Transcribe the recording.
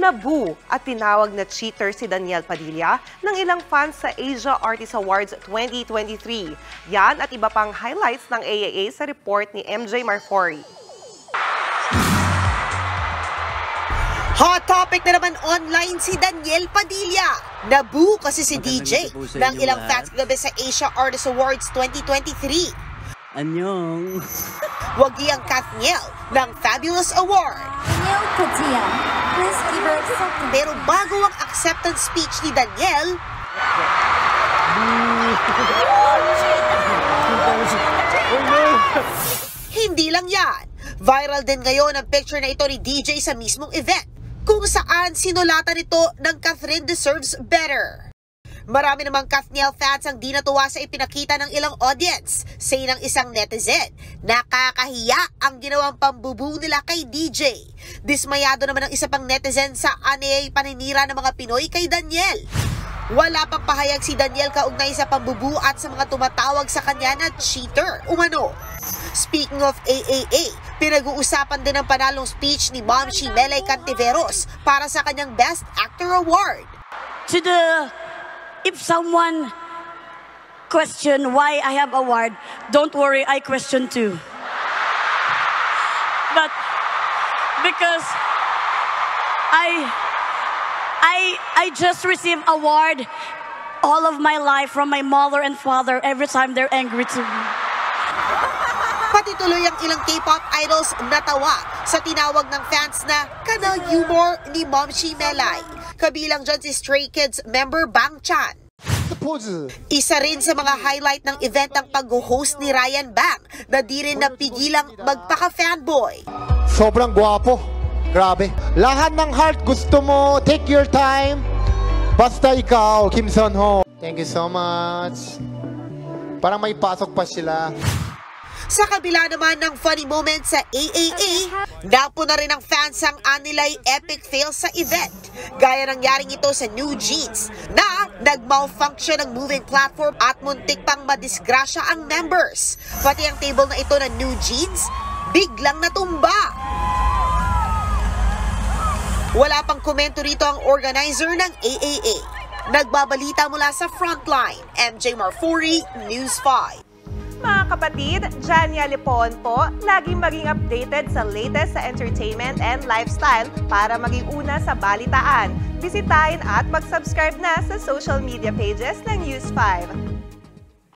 Nabu at tinawag na cheater si Daniel Padilla ng ilang fans sa Asia Artist Awards 2023. Yan at iba pang highlights ng AAA sa report ni MJ Marfori. Hot topic na naman online si Daniel Padilla. Nabu kasi si DJ ng ilang fans kagabi sa Asia Artist Awards 2023. Anyong. Wagi ang Kathniel ng Fabulous Award. Daniel Padilla, please give her acceptance. Pero bago ang acceptance speech ni Daniel, hindi lang yan. Viral din ngayon ang picture na ito ni DJ sa mismong event, kung saan sinulatan ito ng Catherine deserves better. Marami namang Kathniel fans ang di natuwa sa ipinakita ng ilang audience. Say ng isang netizen, nakakahiya ang ginawang pambubong nila kay DJ. Dismayado naman ang isa pang netizen sa aney paninira ng mga Pinoy kay Daniel. Wala pang pahayag si Daniel kaugnay sa pambubu at sa mga tumatawag sa kanya na cheater umano. Speaking of AAA, pinag-uusapan din ang panalong speech ni Momshi Melay Cantiveros para sa kanyang Best Actor Award. If someone question why I have award, don't worry, I question too. But because I just received award all of my life from my mother and father every time they're angry to me. Pati tuloy ang ilang K-pop idols natawa sa tinawag ng fans na kanal humor ni Momshi Melay. Kabilang dyan si Stray Kids member Bang Chan. Isa rin sa mga highlight ng event ang pag-host ni Ryan Bang na di rin napigilang magpaka-fanboy. Sobrang gwapo. Grabe. Lahat ng heart gusto mo. Take your time. Basta ikaw, Kim Son Ho. Thank you so much. Parang may pasok pa sila. Sa kabila naman ng funny moment sa AAA, napo na rin ang fans ang anilay epic fail sa event. Gaya nangyaring ito sa New Jeans na nag-malfunction ang moving platform at muntik pang madisgrasya ang members. Pati ang table na ito ng New Jeans, biglang natumba. Wala pang komento rito ang organizer ng AAA. Nagbabalita mula sa Frontline, MJ Marfori, News 5. Mga kapatid, Jania Lipon po, laging maging updated sa latest sa entertainment and lifestyle para maging una sa balitaan. Bisitahin at mag-subscribe na sa social media pages ng News 5.